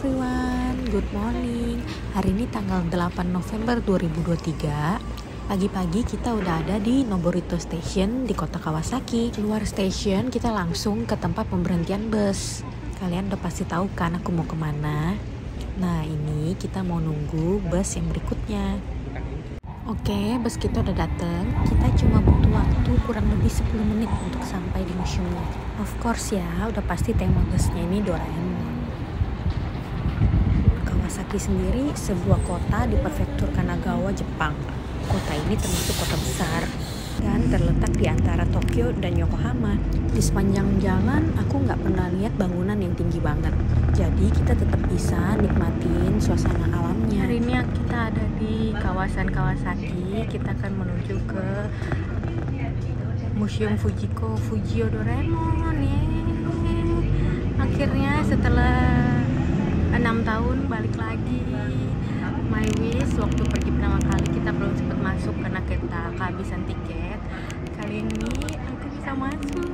everyone, good morning. Hari ini tanggal 8 November 2023. Pagi-pagi kita udah ada di Noborito Station di kota Kawasaki. Keluar station kita langsung ke tempat pemberhentian bus. Kalian udah pasti tahu kan aku mau kemana. Nah ini kita mau nunggu bus yang berikutnya. Oke, bus kita udah dateng. Kita cuma butuh waktu kurang lebih 10 menit untuk sampai di museumnya. Of course ya, udah pasti tema busnya ini Doraemon. Kawasaki sendiri sebuah kota di prefektur Kanagawa, Jepang. Kota ini termasuk kota besar dan terletak di antara Tokyo dan Yokohama. Di sepanjang jalan aku nggak pernah lihat bangunan yang tinggi banget. Jadi kita tetap bisa nikmatin suasana alamnya. Hari ini kita ada di kawasan Kawasaki. Kita akan menuju ke Museum Fujio Doraemon. Akhirnya setelah 6 tahun balik lagi. My wish waktu pergi pertama kali kita belum sempat masuk karena kita kehabisan tiket. Kali ini aku bisa masuk.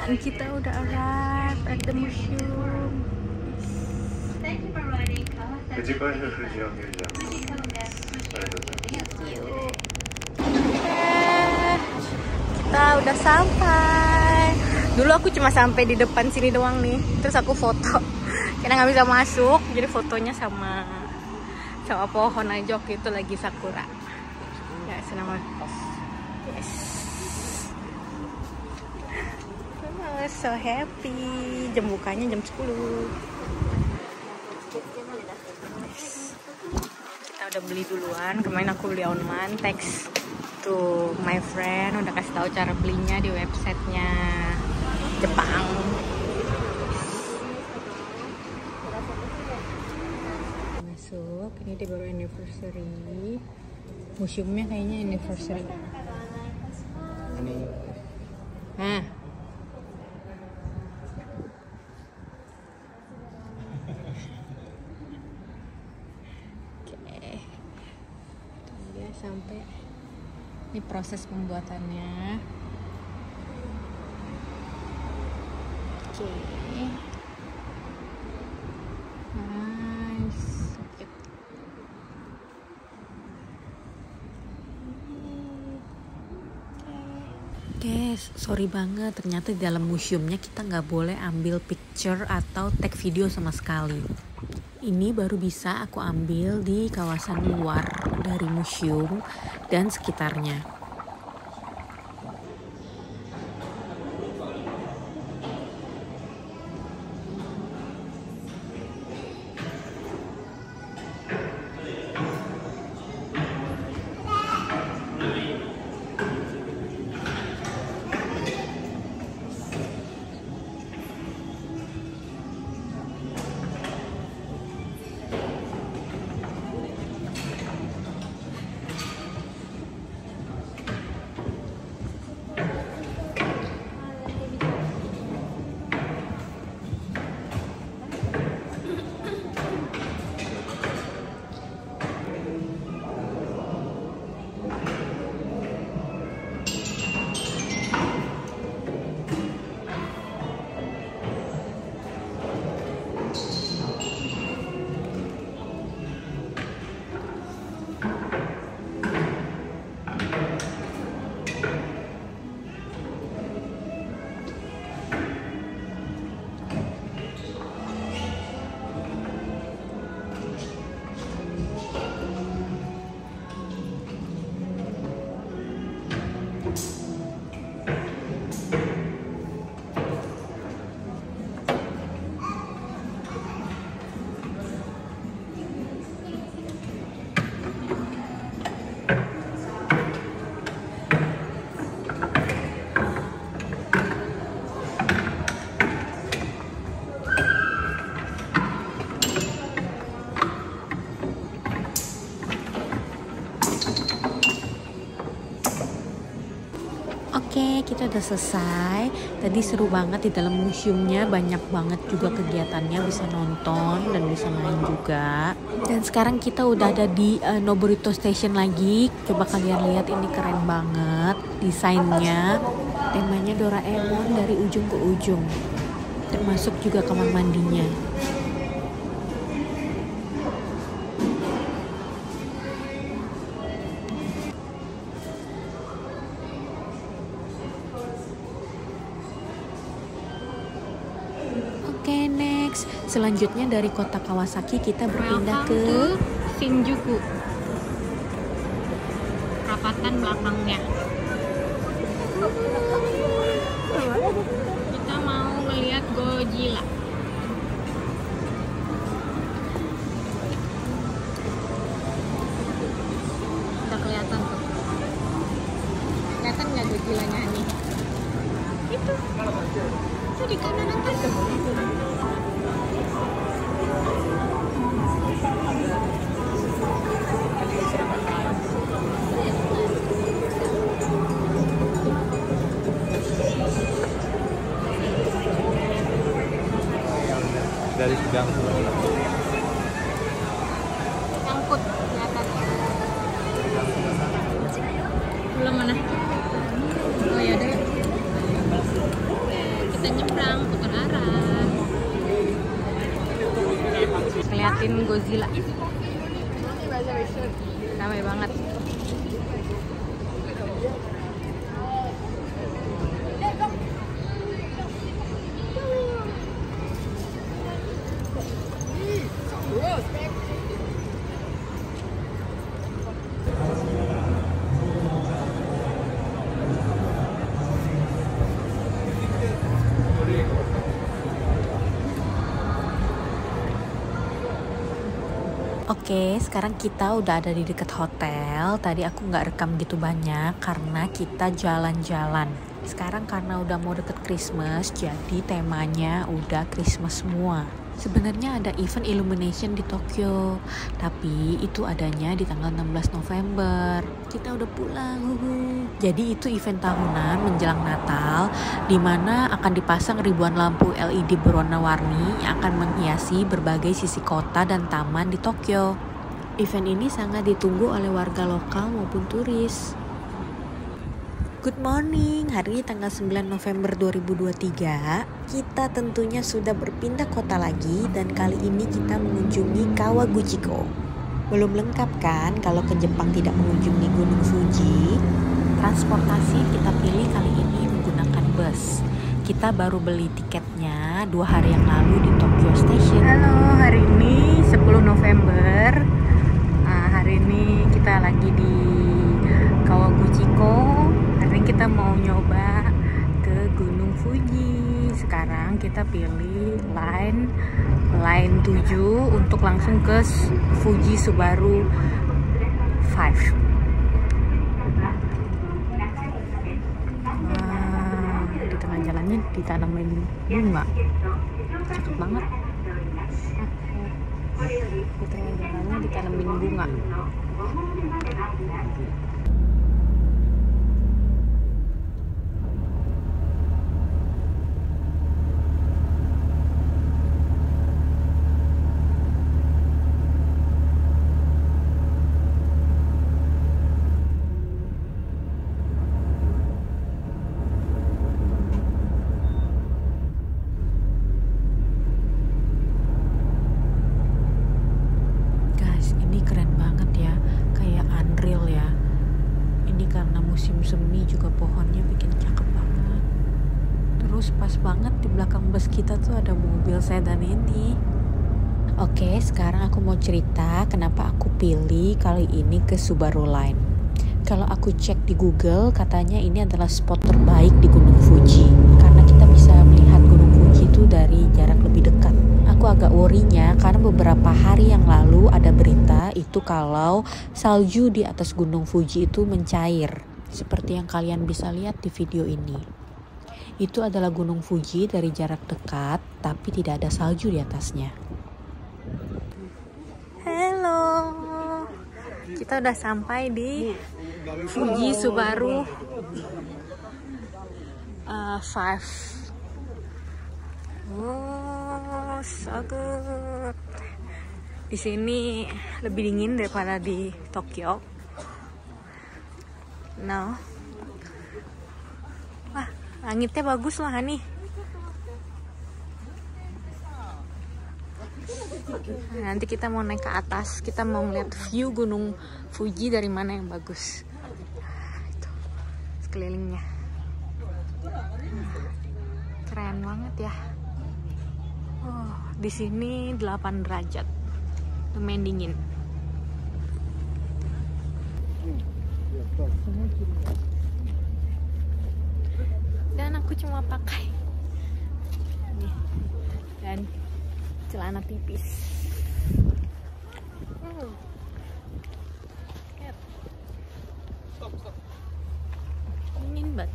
Dan kita udah arrive at the museum. Kita udah sampai. Dulu aku cuma sampai di depan sini doang nih. Terus aku foto. Karena nggak bisa masuk, jadi fotonya sama pohon aja waktu itu lagi sakura. Ya, senang banget. Yes. So happy. Jam bukanya jam 10. Kita udah beli duluan. Kemarin aku beli online. Thanks to my friend udah kasih tahu cara belinya di websitenya Jepang. Masuk. Ini dia baru anniversary. Museumnya kayaknya anniversary. Nah. Sampai ini proses pembuatannya. Oke. Nice. Oke, sorry banget, ternyata di dalam museumnya kita nggak boleh ambil picture atau take video sama sekali. Ini baru bisa aku ambil di kawasan luar dari museum dan sekitarnya. Oke, kita udah selesai. Tadi seru banget di dalam museumnya, banyak banget juga kegiatannya, bisa nonton dan bisa main juga. Dan sekarang kita udah ada di Noborito Station lagi. Coba kalian lihat, ini keren banget desainnya. Temanya Doraemon dari ujung ke ujung. Termasuk juga kamar mandinya. Oke, next. Selanjutnya dari kota Kawasaki kita berpindah ke Shinjuku. Perapatan belakangnya. Kita mau ngeliat Godzilla. Udah kelihatan tuh. Kelihatan nggak Godzilla-nya nih? Itu di kanan atas. Dari sedang Nyangkut kelihatan. Belum mana? Oh ya udah. Kita nyebrang putar arah. Ngeliatin Godzilla. Ramai banget. Oke, sekarang kita udah ada di dekat hotel. Tadi aku nggak rekam gitu banyak karena kita jalan-jalan. Sekarang karena udah mau deket Christmas, jadi temanya udah Christmas semua. Sebenarnya ada event illumination di Tokyo, tapi itu adanya di tanggal 16 November. Kita udah pulang. Jadi itu event tahunan menjelang Natal, di mana akan dipasang ribuan lampu LED berwarna-warni yang akan menghiasi berbagai sisi kota dan taman di Tokyo. Event ini sangat ditunggu oleh warga lokal maupun turis. Good morning, hari ini tanggal 9 November 2023. Kita tentunya sudah berpindah kota lagi dan kali ini kita mengunjungi Kawaguchiko. Belum lengkap kan kalau ke Jepang tidak mengunjungi Gunung Fuji? Transportasi kita pilih kali ini menggunakan bus. Kita baru beli tiketnya 2 hari yang lalu di Tokyo Station. Halo, hari ini 10 November. Hari ini kita lagi di Kawaguchiko. Hari ini kita mau nyoba ke Gunung Fuji. Sekarang kita pilih line 7 untuk langsung ke Fuji Subaru 5. Di tengah jalannya ditanamin bunga, cakep banget. Di tengah jalannya ditanamin bunga. Musim semi juga pohonnya bikin cakep banget. Terus pas banget di belakang bus kita tuh ada mobil sedan ini. Oke, sekarang aku mau cerita kenapa aku pilih kali ini ke Subaru Line. Kalau aku cek di Google, katanya ini adalah spot terbaik di Gunung Fuji karena kita bisa melihat Gunung Fuji itu dari jarak lebih dekat. Aku agak worry-nya karena beberapa hari yang lalu ada berita itu kalau salju di atas Gunung Fuji itu mencair. Seperti yang kalian bisa lihat di video ini. Itu adalah Gunung Fuji dari jarak dekat, tapi tidak ada salju di atasnya. Halo, kita udah sampai di Fuji Subaru Oh, so good. Di sini lebih dingin daripada di Tokyo. Nah, wah, langitnya bagus lah nih. Nanti kita mau naik ke atas, kita mau ngeliat view Gunung Fuji dari mana yang bagus. Itu sekelilingnya. Keren banget ya. Oh, di sini 8 derajat. Lumayan dingin. Dan aku cuma pakai ini dan celana tipis. Dingin banget.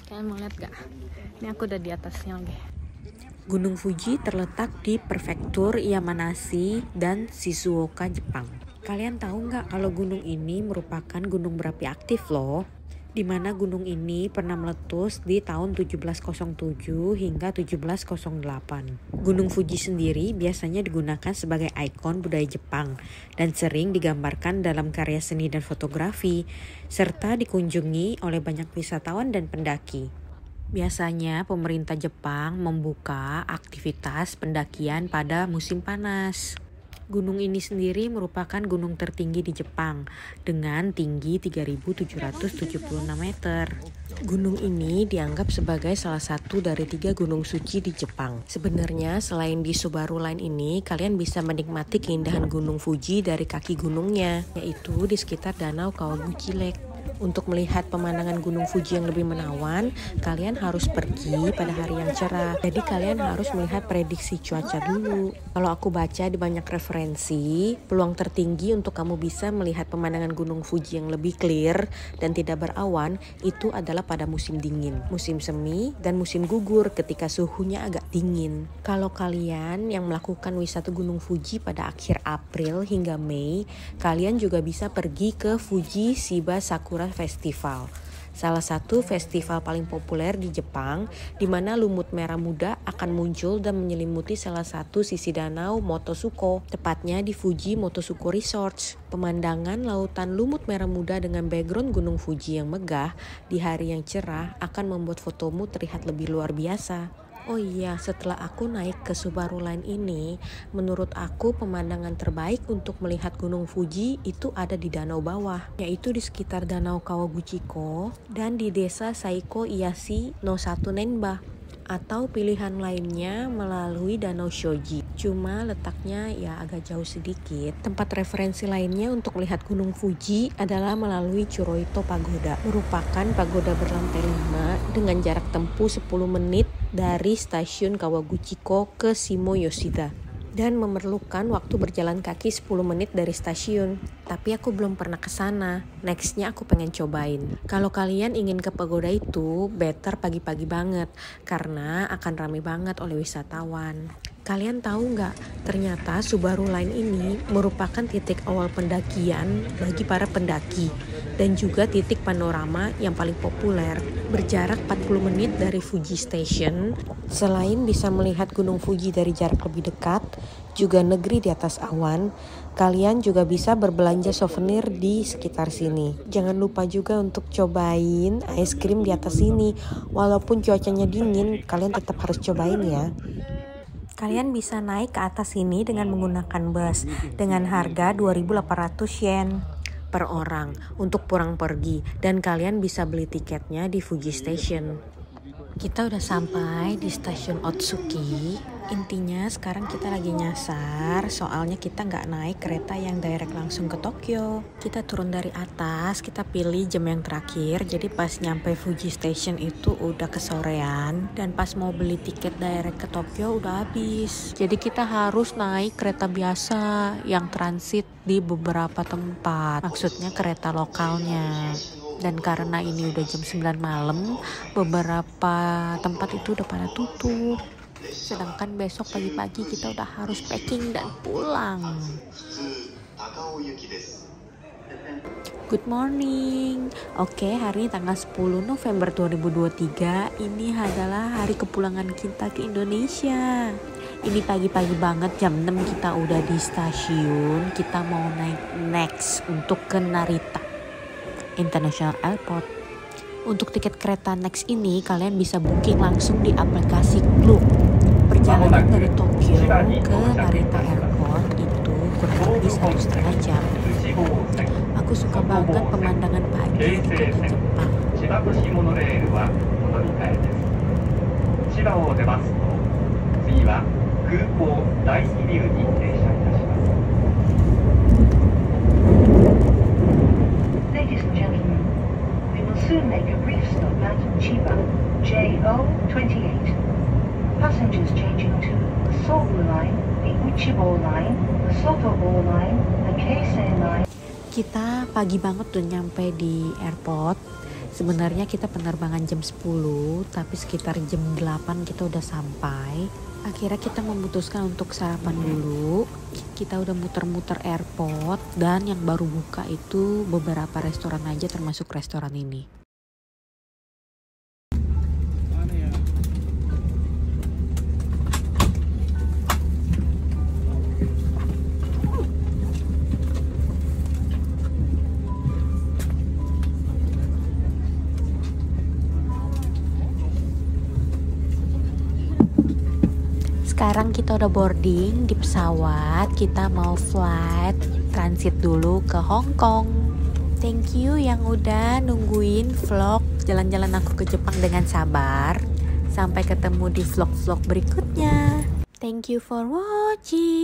Kalian mau lihat gak? Ini aku udah di atasnya lagi. Gunung Fuji terletak di prefektur Yamanashi dan Shizuoka, Jepang. Kalian tahu nggak kalau gunung ini merupakan gunung berapi aktif loh? Di mana gunung ini pernah meletus di tahun 1707 hingga 1708. Gunung Fuji sendiri biasanya digunakan sebagai ikon budaya Jepang dan sering digambarkan dalam karya seni dan fotografi, serta dikunjungi oleh banyak wisatawan dan pendaki. Biasanya pemerintah Jepang membuka aktivitas pendakian pada musim panas. Gunung ini sendiri merupakan gunung tertinggi di Jepang dengan tinggi 3.776 meter. Gunung ini dianggap sebagai salah satu dari 3 gunung suci di Jepang. Sebenarnya selain di Subaru Line ini, kalian bisa menikmati keindahan Gunung Fuji dari kaki gunungnya, yaitu di sekitar Danau Kawaguchi Lake. Untuk melihat pemandangan Gunung Fuji yang lebih menawan, kalian harus pergi pada hari yang cerah. Jadi kalian harus melihat prediksi cuaca dulu. Kalau aku baca di banyak referensi, peluang tertinggi untuk kamu bisa melihat pemandangan Gunung Fuji yang lebih clear dan tidak berawan itu adalah pada musim dingin, musim semi, dan musim gugur ketika suhunya agak dingin. Kalau kalian yang melakukan wisata Gunung Fuji pada akhir April hingga Mei, kalian juga bisa pergi ke Fuji Shiba Sakura Festival, salah satu festival paling populer di Jepang, di mana lumut merah muda akan muncul dan menyelimuti salah satu sisi danau Motosuko, tepatnya di Fuji Motosuko Resort. Pemandangan lautan lumut merah muda dengan background Gunung Fuji yang megah di hari yang cerah akan membuat fotomu terlihat lebih luar biasa. Oh iya, setelah aku naik ke Subaru Line ini, menurut aku pemandangan terbaik untuk melihat Gunung Fuji itu ada di danau bawah, yaitu di sekitar Danau Kawaguchiko dan di desa Saiko Iyashi no Satu Nenba. Atau pilihan lainnya melalui Danau Shoji. Cuma letaknya ya agak jauh sedikit. Tempat referensi lainnya untuk melihat Gunung Fuji adalah melalui Churoito Pagoda. Merupakan pagoda berlantai 5 dengan jarak tempuh 10 menit dari stasiun Kawaguchiko ke Shimo Yoshida. Dan memerlukan waktu berjalan kaki 10 menit dari stasiun. Tapi aku belum pernah ke sana. Nextnya aku pengen cobain. Kalau kalian ingin ke pagoda itu, better pagi-pagi banget. Karena akan rame banget oleh wisatawan. Kalian tahu nggak, ternyata Subaru Line ini merupakan titik awal pendakian bagi para pendaki dan juga titik panorama yang paling populer. Berjarak 40 menit dari Fuji Station, selain bisa melihat Gunung Fuji dari jarak lebih dekat, juga negeri di atas awan, kalian juga bisa berbelanja souvenir di sekitar sini. Jangan lupa juga untuk cobain es krim di atas sini. Walaupun cuacanya dingin, kalian tetap harus cobain ya. Kalian bisa naik ke atas sini dengan menggunakan bus dengan harga 2.800 yen per orang untuk pulang pergi, dan kalian bisa beli tiketnya di Fuji Station. Kita udah sampai di stasiun Otsuki. Intinya sekarang kita lagi nyasar, soalnya kita nggak naik kereta yang direct langsung ke Tokyo. Kita turun dari atas, kita pilih jam yang terakhir. Jadi pas nyampe Fuji Station itu udah kesorean, dan pas mau beli tiket direct ke Tokyo udah habis. Jadi kita harus naik kereta biasa yang transit di beberapa tempat. Maksudnya kereta lokalnya. Dan karena ini udah jam 9 malam, beberapa tempat itu udah pada tutup. Sedangkan besok pagi-pagi kita udah harus packing dan pulang. Good morning. Oke, hari ini tanggal 10 November 2023. Ini adalah hari kepulangan kita ke Indonesia. Ini pagi-pagi banget, jam 6 kita udah di stasiun. Kita mau naik next untuk ke Narita International Airport. Untuk tiket kereta next ini kalian bisa booking langsung di aplikasi Klook. Perjalanan dari Tokyo ke Narita Airport itu kurang lebih 1,5 jam. Aku suka banget pemandangan pagi di kota Jepang. Ladies and gentlemen, we will soon make a brief stop at Chiba, JO28. Passengers changing to the Sobu Line, the Uchibo Line, the Sotobo Line, the Keisei Line. Kita pagi banget udah nyampe di airport. Sebenarnya kita penerbangan jam 10, tapi sekitar jam 8 kita udah sampai. Akhirnya kita memutuskan untuk sarapan dulu. Kita udah muter-muter airport, dan yang baru buka itu beberapa restoran aja, termasuk restoran ini. Sekarang kita udah boarding di pesawat, kita mau flight transit dulu ke Hong Kong. Thank you yang udah nungguin vlog jalan-jalan aku ke Jepang dengan sabar. Sampai ketemu di vlog-vlog berikutnya. Thank you for watching.